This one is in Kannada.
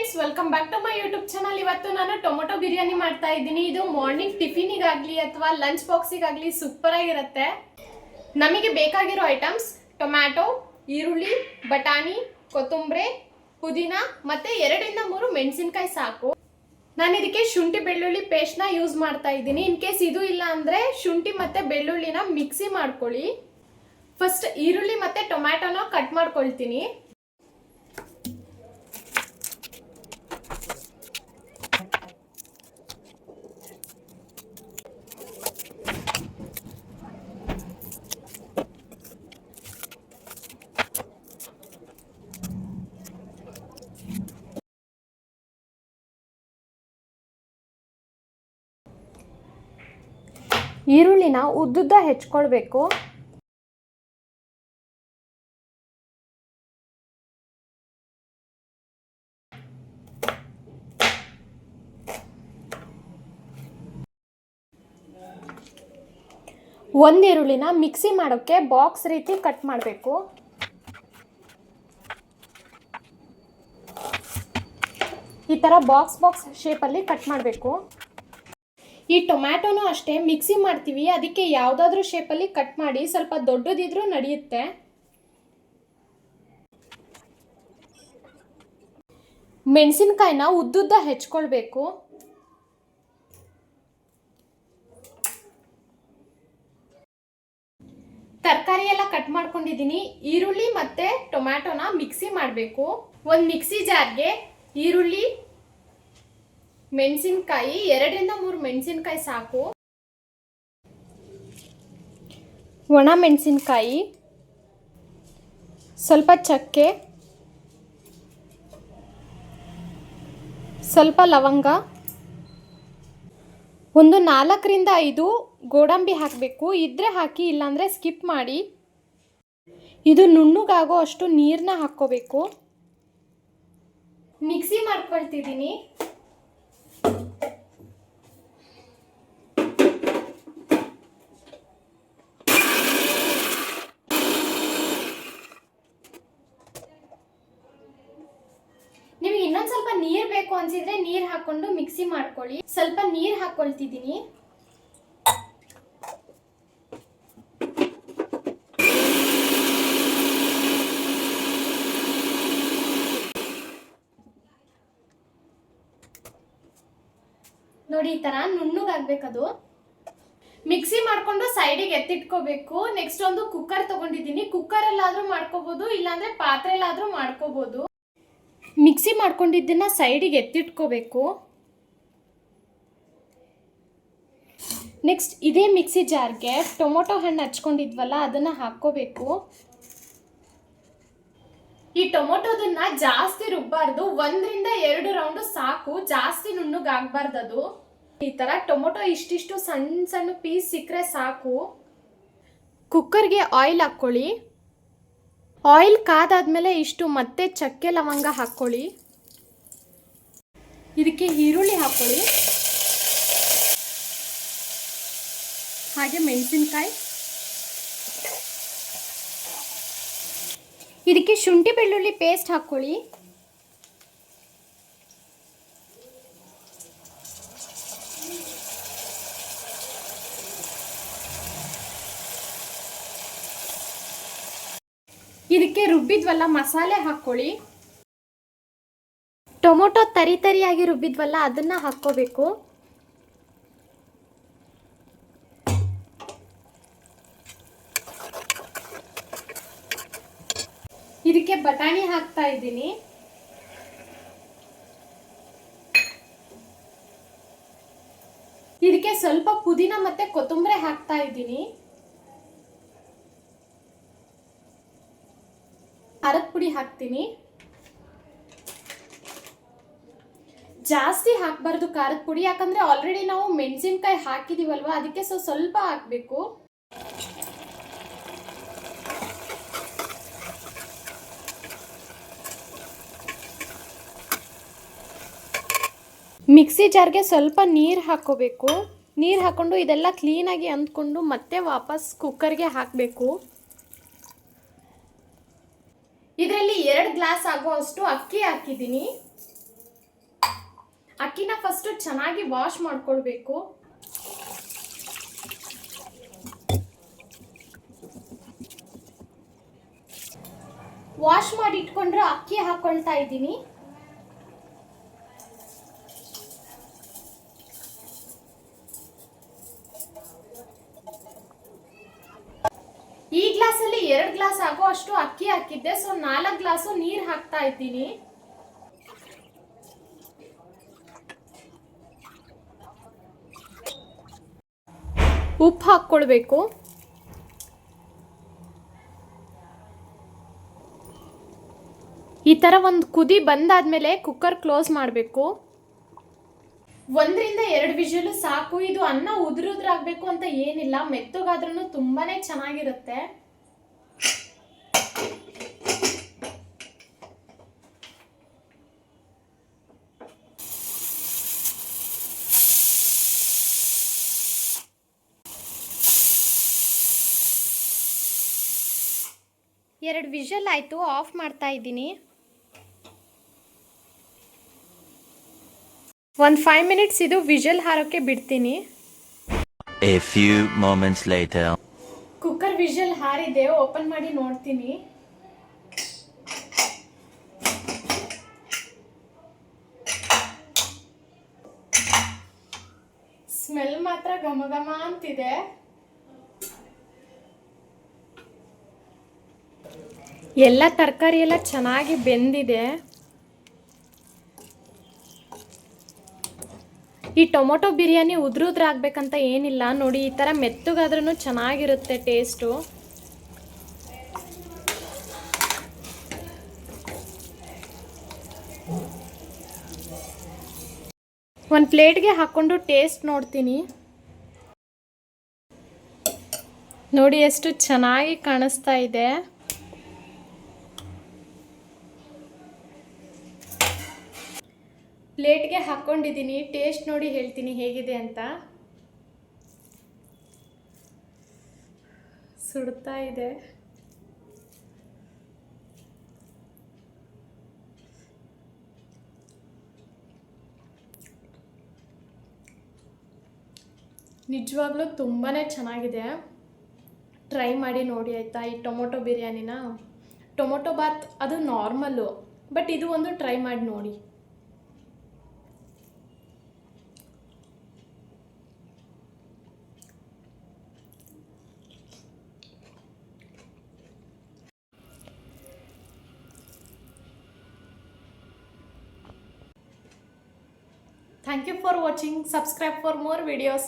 Friends, welcome back to my YouTube channel. ಇವತ್ತು ನಾನು ಟೊಮೊಟೊ ಬಿರಿಯಾನಿ ಮಾಡ್ತಾ ಇದ್ದೀನಿ. ಇದು ಮಾರ್ನಿಂಗ್ ಟಿಫಿನಿಗಾಗಲಿ ಅಥವಾ ಲಂಚ್ ಬಾಕ್ಸಿಗಾಗಲಿ ಸೂಪರ್ ಆಗಿರುತ್ತೆ. ನಮಗೆ ಬೇಕಾಗಿರೋ ಐಟಮ್ಸ್ ಟೊಮ್ಯಾಟೊ, ಈರುಳ್ಳಿ, ಬಟಾಣಿ, ಕೊತ್ತಂಬರಿ, ಪುದೀನ ಮತ್ತು 2-3 ಮೆಣಸಿನಕಾಯಿ ಸಾಕು. ನಾನು ಇದಕ್ಕೆ ಶುಂಠಿ ಬೆಳ್ಳುಳ್ಳಿ ಪೇಸ್ಟ್ನ ಯೂಸ್ ಮಾಡ್ತಾ ಇದ್ದೀನಿ. ಇನ್ ಕೇಸ್ ಇದು ಇಲ್ಲ ಅಂದರೆ ಶುಂಠಿ ಮತ್ತು ಬೆಳ್ಳುಳ್ಳಿನ ಮಿಕ್ಸಿ ಮಾಡ್ಕೊಳ್ಳಿ. ಫಸ್ಟ್ ಈರುಳ್ಳಿ ಮತ್ತು ಟೊಮ್ಯಾಟೊನ ಕಟ್ ಮಾಡ್ಕೊಳ್ತೀನಿ. ಈರುಳ್ಳಿನ ಉದ್ದುದ್ದ ಹೆಚ್ಕೊಳ್ಬೇಕು. ಒಂದು ಈರುಳ್ಳಿನ ಮಿಕ್ಸಿ ಮಾಡೋಕ್ಕೆ ಬಾಕ್ಸ್ ರೀತಿ ಕಟ್ ಮಾಡಬೇಕು. ಈ ಥರ ಬಾಕ್ಸ್ ಶೇಪಲ್ಲಿ ಕಟ್ ಮಾಡಬೇಕು. ಈ ಟೊಮ್ಯಾಟೊನೂ ಅಷ್ಟೇ ಮಿಕ್ಸಿ ಮಾಡ್ತೀವಿ, ಅದಕ್ಕೆ ಯಾವುದಾದ್ರೂ ಶೇಪಲ್ಲಿ ಕಟ್ ಮಾಡಿ, ಸ್ವಲ್ಪ ದೊಡ್ಡದಿದ್ರೂ ನಡೆಯುತ್ತೆ. ಮೆಣಸಿನಕಾಯಿನ ಉದ್ದುದ್ದ ಹೆಚ್ಕೊಳ್ಬೇಕು. ತರಕಾರಿ ಎಲ್ಲ ಕಟ್ ಮಾಡ್ಕೊಂಡಿದ್ದೀನಿ. ಈರುಳ್ಳಿ ಮತ್ತು ಟೊಮ್ಯಾಟೊನ ಮಿಕ್ಸಿ ಮಾಡಬೇಕು. ಒಂದು ಮಿಕ್ಸಿ ಜಾರ್ಗೆ ಈರುಳ್ಳಿ, ಮೆಣಸಿನಕಾಯಿ 2-3 ಮೆಣಸಿನಕಾಯಿ ಸಾಕು, ಒಣ ಮೆಣಸಿನಕಾಯಿ, ಸ್ವಲ್ಪ ಚಕ್ಕೆ, ಸ್ವಲ್ಪ ಲವಂಗ, ಒಂದು 4-5 ಗೋಡಂಬಿ ಹಾಕಬೇಕು. ಇದ್ರೆ ಹಾಕಿ, ಇಲ್ಲಾಂದರೆ ಸ್ಕಿಪ್ ಮಾಡಿ. ಇದು ನುಣ್ಣಗಾಗೋ ಅಷ್ಟು ನೀರನ್ನ ಹಾಕ್ಕೋಬೇಕು. ಮಿಕ್ಸಿ ಮಾಡ್ಕೊಳ್ತಿದ್ದೀನಿ. ನಿಮಗೆ ಇನ್ನೊಂದು ಸ್ವಲ್ಪ ನೀರು ಬೇಕು ಅನ್ಸಿದ್ರೆ ನೀರು ಹಾಕೊಂಡು ಮಿಕ್ಸಿ ಮಾಡ್ಕೊಳ್ಳಿ. ಸ್ವಲ್ಪ ನೀರು ಹಾಕೊಳ್ತಿದ್ದೀನಿ. ನೋಡಿ, ಈ ತರ ನುಣ್ಣಗಾಗ್ಬೇಕದು. ಮಿಕ್ಸಿ ಮಾಡ್ಕೊಂಡು ಸೈಡಿಗೆ ಎತ್ತಿಟ್ಕೋಬೇಕು. ನೆಕ್ಸ್ಟ್ ಒಂದು ಕುಕ್ಕರ್ ತಗೊಂಡಿದ್ದೀನಿ. ಕುಕ್ಕರಲ್ಲಾದ್ರೂ ಮಾಡ್ಕೋಬಹುದು, ಇಲ್ಲಾಂದ್ರೆ ಪಾತ್ರೆಲ್ಲಾದ್ರೂ ಮಾಡ್ಕೋಬಹುದು. ಮಿಕ್ಸಿ ಮಾಡ್ಕೊಂಡಿದ್ದನ್ನ ಸೈಡಿಗೆ ಎತ್ತಿಟ್ಕೋಬೇಕು. ನೆಕ್ಸ್ಟ್ ಇದೇ ಮಿಕ್ಸಿ ಜಾರ್ಗೆ ಟೊಮೊಟೊ ಹಣ್ಣು ಹಚ್ಕೊಂಡಿದ್ವಲ್ಲ ಅದನ್ನು ಹಾಕ್ಕೋಬೇಕು. ಈ ಟೊಮೊಟೊದನ್ನ ಜಾಸ್ತಿ ರುಬ್ಬಾರ್ದು, 1-2 ರೌಂಡು ಸಾಕು, ಜಾಸ್ತಿ ನುಣ್ಣಗಾಗಬಾರ್ದು ಅದು. ಈ ಥರ ಟೊಮೊಟೊ ಇಷ್ಟಿಷ್ಟು ಸಣ್ಣ ಸಣ್ಣ ಪೀಸ್ ಸಿಕ್ಕರೆ ಸಾಕು. ಕುಕ್ಕರ್ಗೆ ಆಯಿಲ್ ಹಾಕ್ಕೊಳ್ಳಿ. ಆಯಿಲ್ ಕಾದಾದ್ಮೇಲೆ ಇಷ್ಟು ಮತ್ತೆ ಚಕ್ಕೆ ಲವಂಗ ಹಾಕ್ಕೊಳ್ಳಿ. ಇದಕ್ಕೆ ಈರುಳ್ಳಿ ಹಾಕ್ಕೊಳ್ಳಿ, ಹಾಗೆ ಮೆಣಸಿನಕಾಯಿ. ಇದಕ್ಕೆ ಶುಂಠಿ ಬೆಳ್ಳುಳ್ಳಿ ಪೇಸ್ಟ್ ಹಾಕ್ಕೊಳ್ಳಿ. ಇದಕ್ಕೆ ರುಬ್ಬಿದ್ವಲ್ಲ ಮಸಾಲೆ ಹಾಕ್ಕೊಳ್ಳಿ. ಟೊಮೊಟೊ ತರಿಯಾಗಿ ರುಬ್ಬಿದ್ವಲ್ಲ ಅದನ್ನ ಹಾಕ್ಕೋಬೇಕು. ಇದಕ್ಕೆ ಬಟಾಣಿ ಹಾಕ್ತಾ ಇದ್ದೀನಿ. ಇದಕ್ಕೆ ಸ್ವಲ್ಪ ಪುದೀನ ಮತ್ತೆ ಕೊತ್ತಂಬರಿ ಹಾಕ್ತಾ ಇದ್ದೀನಿ. ಖಾರದ ಪುಡಿ ಹಾಕ್ತೀನಿ. ಜಾಸ್ತಿ ಹಾಕಬಾರ್ದು ಖಾರದ ಪುಡಿ, ಯಾಕಂದ್ರೆ ಆಲ್ರೆಡಿ ನಾವು ಮೆಣಸಿನಕಾಯಿ ಹಾಕಿದೀವಲ್ವಾ, ಅದಕ್ಕೆ ಸ್ವಲ್ಪ ಹಾಕಬೇಕು. ಮಿಕ್ಸಿ ಜಾರ್ಗೆ ಸ್ವಲ್ಪ ನೀರು ಹಾಕೋಬೇಕು. ನೀರು ಹಾಕೊಂಡು ಇದೆಲ್ಲ ಕ್ಲೀನಾಗಿ ಅಂದ್ಕೊಂಡು ಮತ್ತೆ ವಾಪಸ್ ಕುಕ್ಕರ್ಗೆ ಹಾಕಬೇಕು. ಇದರಲ್ಲಿ 2 ಗ್ಲಾಸ್ ಆಗುವಷ್ಟು ಅಕ್ಕಿ ಹಾಕಿದ್ದೀನಿ. ಅಕ್ಕಿನ ಫಸ್ಟು ಚೆನ್ನಾಗಿ ವಾಶ್ ಮಾಡ್ಕೊಳ್ಬೇಕು. ವಾಶ್ ಮಾಡಿ ಇಟ್ಕೊಂಡ್ರೆ ಅಕ್ಕಿ ಹಾಕೊಳ್ತಾ ಇದ್ದೀನಿ. ಈ ಗ್ಲಾಸಲ್ಲಿ 2 ಗ್ಲಾಸ್ ಆಗೋ ಅಷ್ಟು ಅಕ್ಕಿ ಹಾಕಿದ್ದೆ, ಸೊ 4 ಗ್ಲಾಸು ನೀರು ಹಾಕ್ತಾ ಇದ್ದೀನಿ. ಉಪ್ಪು ಹಾಕ್ಕೊಳ್ಬೇಕು. ಈ ಥರ ಒಂದು ಕುದಿ ಬಂದಾದ್ಮೇಲೆ ಕುಕ್ಕರ್ ಕ್ಲೋಸ್ ಮಾಡಬೇಕು. 1 ರಿಂದ 2 ವಿಷಲು ಸಾಕು. ಇದು ಅನ್ನ ಉದುರಾಗಬೇಕು ಅಂತ ಏನಿಲ್ಲ, ಮೆತ್ತಗಾದ್ರೂ ತುಂಬಾನೇ ಚೆನ್ನಾಗಿರುತ್ತೆ. ಎರಡು ವಿಷಲ್ ಆಯಿತು, ಆಫ್ ಮಾಡ್ತಾ ಇದ್ದೀನಿ. ಒಂದು 5 ಮಿನಿಟ್ಸ್ ಇದು ವಿಷಲ್ ಹಾರೋಕ್ಕೆ ಬಿಡ್ತೀನಿ. A few moments later. Cooker whistle ಹಾರಿದೆ, ಓಪನ್ ಮಾಡಿ ನೋಡ್ತೀನಿ. ಸ್ಮೆಲ್ ಮಾತ್ರ ಘಮ ಘಮ ಅಂತಿದೆ. ಎಲ್ಲ ತರಕಾರಿ ಎಲ್ಲ ಚೆನ್ನಾಗಿ ಬೆಂದಿದೆ. ಈ ಟೊಮೊಟೊ ಬಿರಿಯಾನಿ ಉದ್ರಾಗಬೇಕಂತ ಏನಿಲ್ಲ ನೋಡಿ, ಈ ಥರ ಮೆತ್ತಗಾದ್ರೂ ಚೆನ್ನಾಗಿರುತ್ತೆ ಟೇಸ್ಟು. ಒಂದು ಪ್ಲೇಟ್ಗೆ ಹಾಕ್ಕೊಂಡು ಟೇಸ್ಟ್ ನೋಡ್ತೀನಿ. ನೋಡಿ ಎಷ್ಟು ಚೆನ್ನಾಗಿ ಕಾಣಿಸ್ತಾ ಇದೆ. ಪ್ಲೇಟ್ಗೆ ಹಾಕ್ಕೊಂಡಿದ್ದೀನಿ, ಟೇಸ್ಟ್ ನೋಡಿ ಹೇಳ್ತೀನಿ ಹೇಗಿದೆ ಅಂತ. ಸುಡ್ತಾ ಇದೆ. ನಿಜವಾಗ್ಲೂ ತುಂಬಾ ಚೆನ್ನಾಗಿದೆ. ಟ್ರೈ ಮಾಡಿ ನೋಡಿ ಆಯಿತಾ. ಈ ಟೊಮೊಟೊ ಬಿರಿಯಾನಿನ, ಟೊಮೊಟೊ ಬಾತ್ ಅದು ನಾರ್ಮಲ್ಲು, ಬಟ್ ಇದು ಒಂದು ಟ್ರೈ ಮಾಡಿ ನೋಡಿ. Thank you for watching. Subscribe for more videos.